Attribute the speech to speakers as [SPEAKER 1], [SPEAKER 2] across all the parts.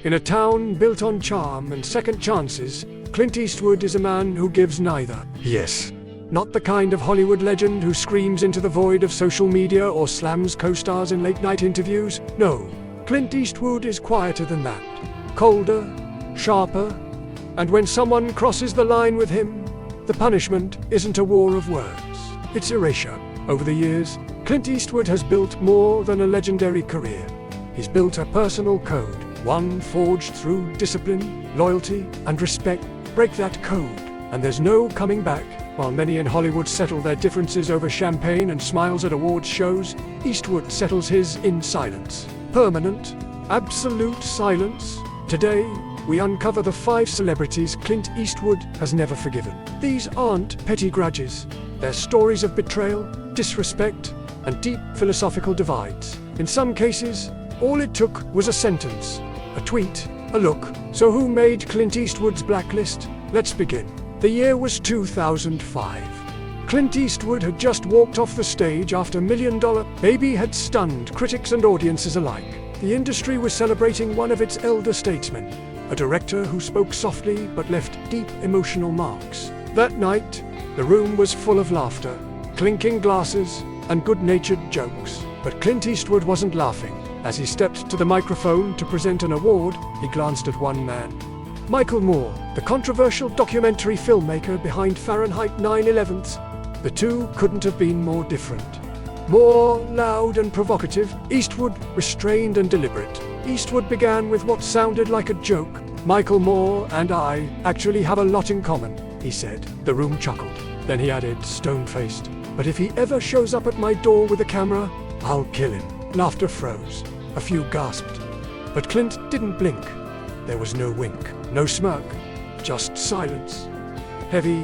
[SPEAKER 1] In a town built on charm and second chances, Clint Eastwood is a man who gives neither. Yes. Not the kind of Hollywood legend who screams into the void of social media or slams co-stars in late-night interviews. No, Clint Eastwood is quieter than that. Colder, sharper, and when someone crosses the line with him, the punishment isn't a war of words, it's erasure. Over the years, Clint Eastwood has built more than a legendary career. He's built a personal code, one forged through discipline, loyalty, and respect. Break that code, and there's no coming back. While many in Hollywood settle their differences over champagne and smiles at awards shows, Eastwood settles his in silence. Permanent, absolute silence. Today, we uncover the 5 celebrities Clint Eastwood has never forgiven. These aren't petty grudges. They're stories of betrayal, disrespect, and deep philosophical divides. In some cases, all it took was a sentence, a tweet, a look. So who made Clint Eastwood's blacklist? Let's begin. The year was 2005. Clint Eastwood had just walked off the stage after $1 Million Baby had stunned critics and audiences alike. The industry was celebrating one of its elder statesmen, a director who spoke softly but left deep emotional marks. That night, the room was full of laughter, clinking glasses, and good-natured jokes. But Clint Eastwood wasn't laughing. As he stepped to the microphone to present an award, he glanced at one man. Michael Moore, the controversial documentary filmmaker behind Fahrenheit 9/11. The two couldn't have been more different. Moore, loud and provocative, Eastwood, restrained and deliberate. Eastwood began with what sounded like a joke. Michael Moore and I actually have a lot in common, he said. The room chuckled. Then he added, stone-faced, but if he ever shows up at my door with a camera, I'll kill him. Laughter froze. A few gasped. But Clint didn't blink. There was no wink, no smirk, just silence. Heavy,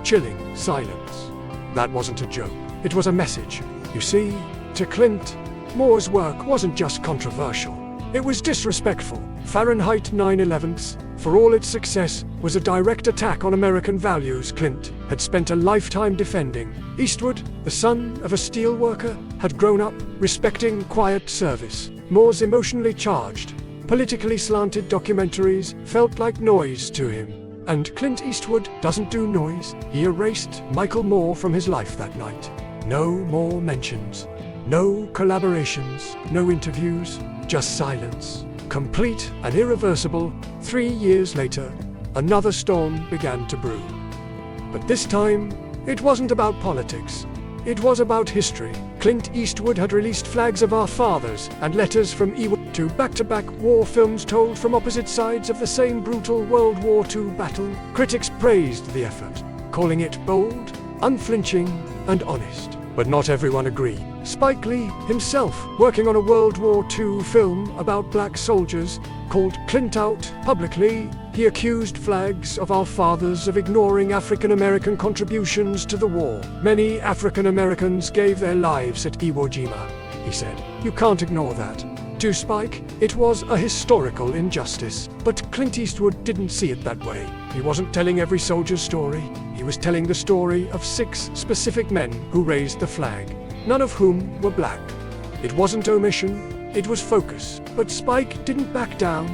[SPEAKER 1] chilling silence. That wasn't a joke. It was a message. You see, to Clint, Moore's work wasn't just controversial. It was disrespectful. Fahrenheit 9/11, for all its success, was a direct attack on American values Clint had spent a lifetime defending. Eastwood, the son of a steel worker, had grown up respecting quiet service. Moore's emotionally charged, politically slanted documentaries felt like noise to him. And Clint Eastwood doesn't do noise. He erased Michael Moore from his life that night. No more mentions, no collaborations, no interviews, just silence. Complete and irreversible. 3 years later, another storm began to brew. But this time, it wasn't about politics. It was about history. Clint Eastwood had released Flags of Our Fathers and Letters from Iwo, two back-to-back war films told from opposite sides of the same brutal World War II battle. Critics praised the effort, calling it bold, unflinching, and honest. But not everyone agreed. Spike Lee himself, working on a World War II film about black soldiers, called Clint out publicly. He accused Flags of Our Fathers of ignoring African American contributions to the war. Many African Americans gave their lives at Iwo Jima, he said. You can't ignore that. To Spike, it was a historical injustice. But Clint Eastwood didn't see it that way. He wasn't telling every soldier's story. He was telling the story of 6 specific men who raised the flag, none of whom were black. It wasn't omission, it was focus. But Spike didn't back down,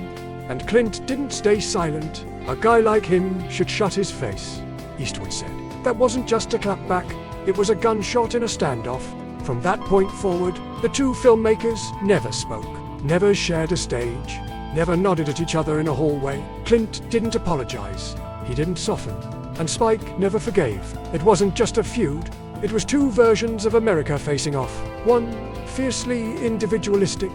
[SPEAKER 1] and Clint didn't stay silent. A guy like him should shut his face, Eastwood said. That wasn't just a clapback, it was a gunshot in a standoff. From that point forward, the two filmmakers never spoke, never shared a stage, never nodded at each other in a hallway. Clint didn't apologize, he didn't soften, and Spike never forgave. It wasn't just a feud, it was 2 versions of America facing off. One fiercely individualistic,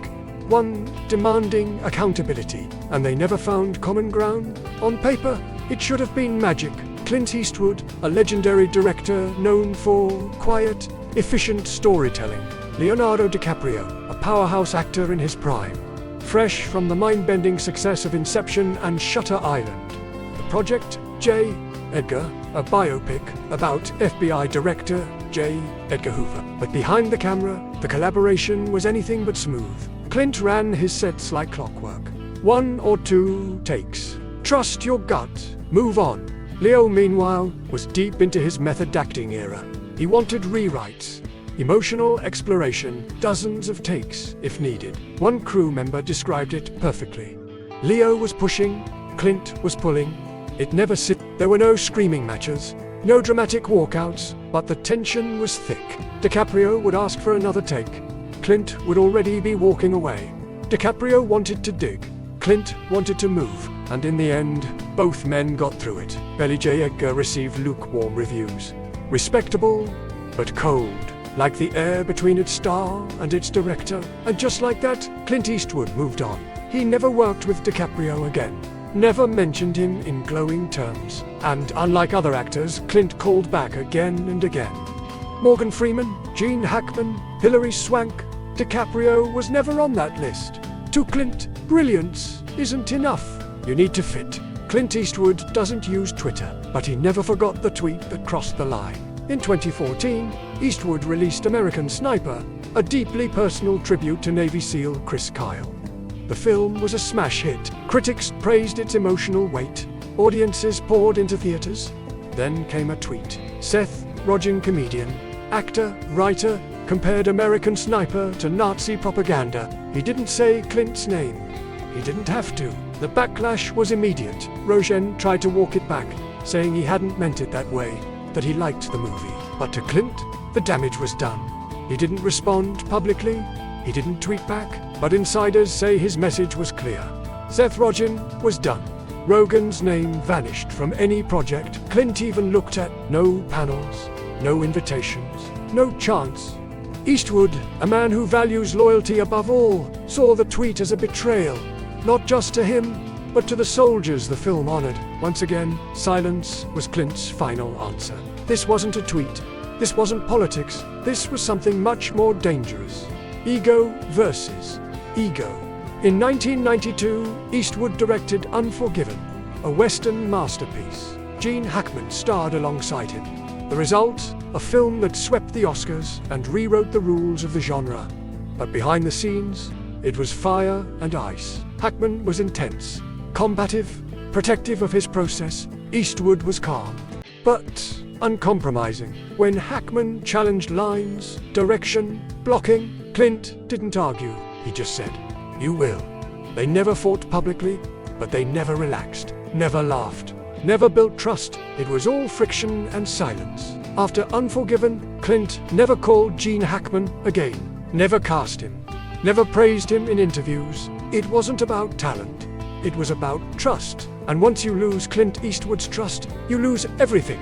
[SPEAKER 1] one demanding accountability, and they never found common ground. On paper, it should have been magic. Clint Eastwood, a legendary director known for quiet, efficient storytelling. Leonardo DiCaprio, a powerhouse actor in his prime, fresh from the mind-bending success of Inception and Shutter Island. The Project J. Edgar, a biopic about FBI Director J. Edgar Hoover. But behind the camera, the collaboration was anything but smooth. Clint ran his sets like clockwork. 1 or 2 takes. Trust your gut. Move on. Leo, meanwhile, was deep into his method acting era. He wanted rewrites, emotional exploration, dozens of takes if needed. One crew member described it perfectly. Leo was pushing, Clint was pulling. It never sit. There were no screaming matches, no dramatic walkouts, but the tension was thick. DiCaprio would ask for another take. Clint would already be walking away. DiCaprio wanted to dig. Clint wanted to move, and in the end, both men got through it. Billy J. Edgar received lukewarm reviews. Respectable, but cold, like the air between its star and its director. And just like that, Clint Eastwood moved on. He never worked with DiCaprio again. Never mentioned him in glowing terms. And unlike other actors, Clint called back again and again. Morgan Freeman, Gene Hackman, Hilary Swank. DiCaprio was never on that list. To Clint, brilliance isn't enough. You need to fit. Clint Eastwood doesn't use Twitter, but he never forgot the tweet that crossed the line. In 2014, Eastwood released American Sniper, a deeply personal tribute to Navy SEAL Chris Kyle. The film was a smash hit. Critics praised its emotional weight. Audiences poured into theaters. Then came a tweet. Seth Rogen, comedian, actor, writer, compared American Sniper to Nazi propaganda. He didn't say Clint's name. He didn't have to. The backlash was immediate. Rogen tried to walk it back, saying he hadn't meant it that way, that he liked the movie. But to Clint, the damage was done. He didn't respond publicly. He didn't tweet back, but insiders say his message was clear. Seth Rogen was done. Rogen's name vanished from any project. Clint even looked at no panels, no invitations, no chance. Eastwood, a man who values loyalty above all, saw the tweet as a betrayal, not just to him, but to the soldiers the film honored. Once again, silence was Clint's final answer. This wasn't a tweet. This wasn't politics. This was something much more dangerous. Ego versus ego. In 1992, Eastwood directed Unforgiven, a Western masterpiece. Gene Hackman starred alongside him. The result? A film that swept the Oscars and rewrote the rules of the genre. But behind the scenes, it was fire and ice. Hackman was intense, combative, protective of his process. Eastwood was calm, but uncompromising. When Hackman challenged lines, direction, blocking, Clint didn't argue. He just said, "You will." They never fought publicly, but they never relaxed, never laughed, never built trust. It was all friction and silence. After Unforgiven, Clint never called Gene Hackman again, never cast him, never praised him in interviews. It wasn't about talent. It was about trust. And once you lose Clint Eastwood's trust, you lose everything.